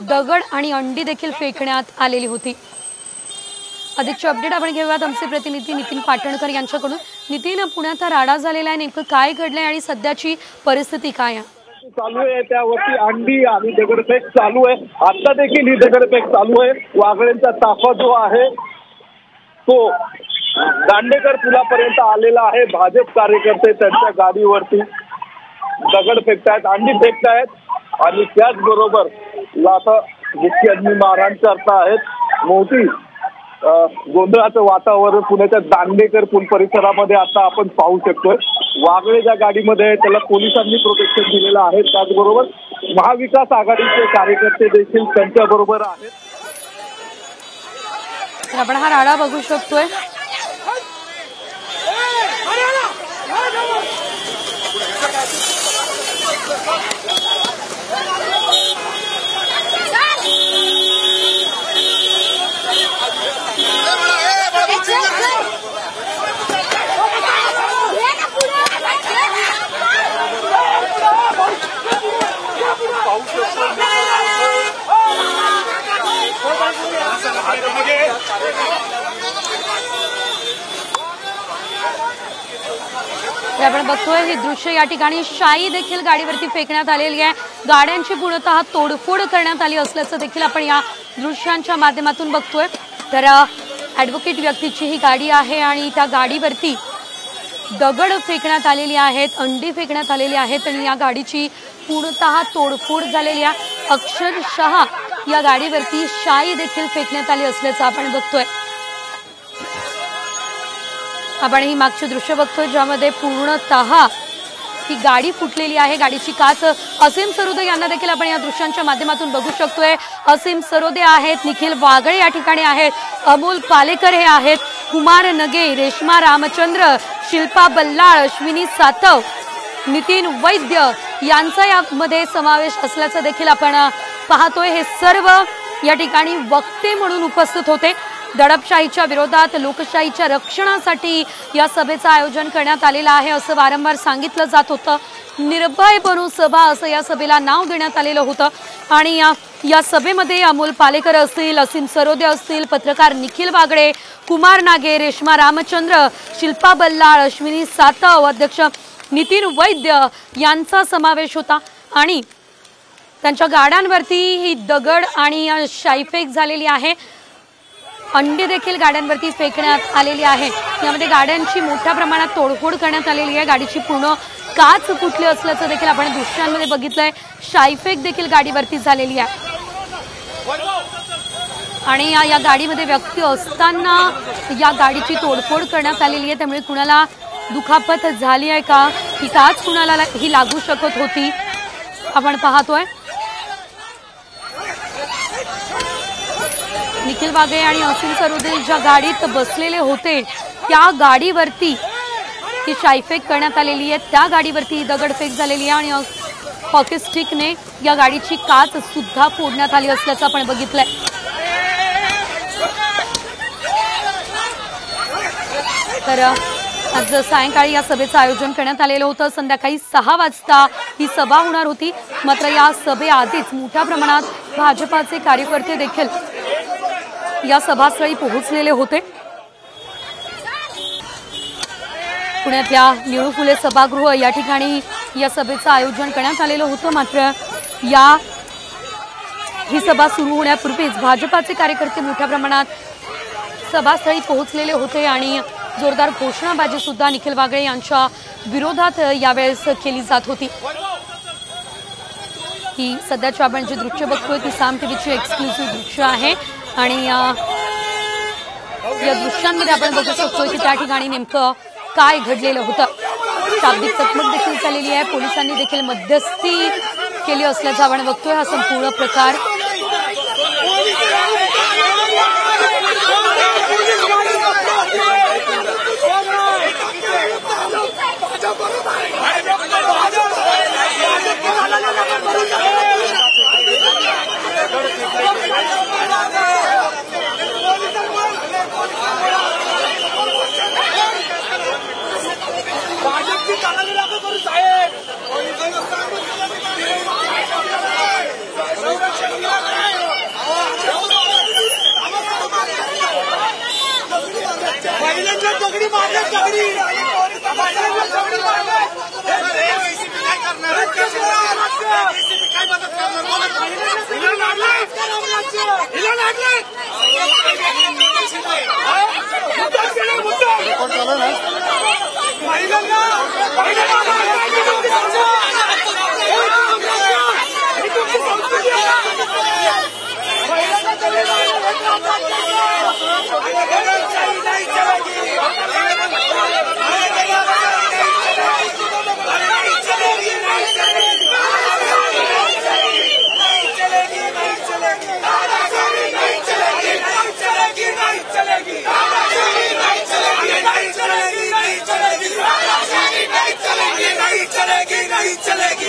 दगड आणि अंडी देखील फेकण्यात आलेली होती। अधिकची अपडेट आपण घेऊयात आमचे प्रतिनिधी नितीन पाटणकर यांच्याकडून। नितीन, पुण्यात राडा झालेला आहे, नेमकं काय घडलंय आणि सध्याची परिस्थिती काय आहे? चालू आहे त्यावरती अंडी आणि दगडफेक चालू आहे। आता देखील ही दगडफेक चालू आहे। वागळेंचा ताफा जो आहे तो दांडेकर पुलापर्यंत आलेला आहे। भाजप कार्यकर्ते त्यांच्या गाडीवरती दगड फेकतायत, अंडी फेकतायत आणि त्याचबरोबर लाथा बुक्क्यांनी मारहाण करतायत। मोठी गोंधळाचं वातावरण पुण्याच्या दांडेकर पूल परिसरामध्ये आता आपण पाहू शकतोय। वागळे ज्या गाडीमध्ये आहे त्याला पोलिसांनी प्रोटेक्शन दिलेलं आहे। त्याचबरोबर महाविकास आघाडीचे कार्यकर्ते देखील त्यांच्या बरोबर आहेत। आपण हा राडा बघू शकतोय। आपण बघतोय हे दृश्य, या ठिकाणी शाई देखील गाडीवरती फेकण्यात आलेली आहे। गाड्यांची पूर्णतः तोडफोड करण्यात आली असल्याचं देखील आपण या दृश्यांच्या माध्यमातून बघतोय। तर ॲडव्होकेट व्यक्तीची ही गाडी आहे आणि त्या गाडीवरती दगड फेकण्यात आलेली आहेत, अंडी फेकण्यात आलेली आहेत आणि या गाडीची पूर्णतः तोडफोड झालेली आहे। अक्षरशः या गाडीवरती शाई देखील फेकण्यात आली असल्याचं आपण बघतोय। आपण ही मागची दृश्य बघतोय ज्यामध्ये पूर्णतः ही गाडी फुटलेली आहे। गाडीची काच असीम सरोदे यांना देखील आपण या दृश्यांच्या माध्यमातून बघू शकतोय। असीम सरोदे आहेत, निखिल वागळे या ठिकाणी आहेत, अमोल पालेकर हे आहेत, कुमार नगे, रेश्मा रामचंद्र, शिल्पा बल्लाळ, अश्विनी सातव, नितीन वैद्य यांचा यामध्ये समावेश असल्याचं देखील आपण पाहतोय। हे सर्व या ठिकाणी वक्ते म्हणून उपस्थित होते। दडपशाहीच्या विरोधात लोकशाहीच्या रक्षणासाठी या सभेचं आयोजन करण्यात आलेलं आहे असं वारंवार सांगितलं जात होतं। निर्भय बनू सभा असं या सभेला नाव देण्यात आलेलं होतं आणि या सभेमध्ये अमोल पालेकर असतील, असीम सरोदे असतील, पत्रकार निखिल वागळे, कुमार नागे, रेश्मा रामचंद्र, शिल्पा बल्लाळ, अश्विनी सातव, अध्यक्ष नितीन वैद्य यांचा समावेश होता आणि त्यांच्या गाड्यांवरती ही दगड आणि शाईफेक झालेली आहे। अंडी देखील गाड्यांवरती फेकण्यात आलेली आहे। यामध्ये गाड्यांची मोठ्या प्रमाणात तोडफोड करण्यात आलेली आहे। गाडीची पूर्ण काच फुटली असल्याचं देखील आपण दृश्यांमध्ये बघितलंय। शाईफेक देखील गाडीवरती झालेली आहे आणि या गाडीमध्ये व्यक्ती असताना या गाडीची तोडफोड करण्यात आलेली आहे। त्यामुळे कुणाला दुखापत झाली आहे का, ही काच कुणाला ही लागू शकत होती आपण पाहतोय। निखिल वागळे आणि असीम सरोदे ज्या गाडीत बसलेले होते त्या गाडीवरती ही शाईफेक करण्यात आलेली आहे। त्या गाडीवरती दगडफेक झालेली आहे आणि हॉकी स्टिकने या गाडीची काच सुद्धा फोडण्यात आली असल्याचं आपण बघितलंय। तर आज सायंकाळी या सभेचं आयोजन करण्यात आलेलं होतं। संध्याकाळी 6 वाजता ही सभा होणार होती, मात्र या सभेआधीच मोठ्या प्रमाणात भाजपाचे कार्यकर्ते देखील या सभास्थळी पोहोचलेले होते। पुण्यातल्या नेहरू फुले सभागृह या ठिकाणी या सभेचं आयोजन करण्यात आलेलं होतं, मात्र ही सभा सुरू होण्यापूर्वीच भाजपाचे कार्यकर्ते मोठ्या प्रमाणात सभास्थळी पोहोचलेले होते आणि जोरदार घोषणाबाजी सुद्धा निखिल वागळे यांच्या विरोधात यावेळेस केली जात होती। ही सध्याची आपण जी दृश्य बघतोय ती साम टीव्हीची एक्सक्लुसिव्ह दृश्य आहे आणि या दृश्यांमध्ये आपण बघू शकतो की त्या ठिकाणी नेमकं काय घडलेलं होतं। शाब्दिक चकमक देखील झालेली आहे, पोलिसांनी देखील मध्यस्थी केली असल्याचं आपण बघतोय। हा संपूर्ण प्रकार साहेब नहीं चलेगी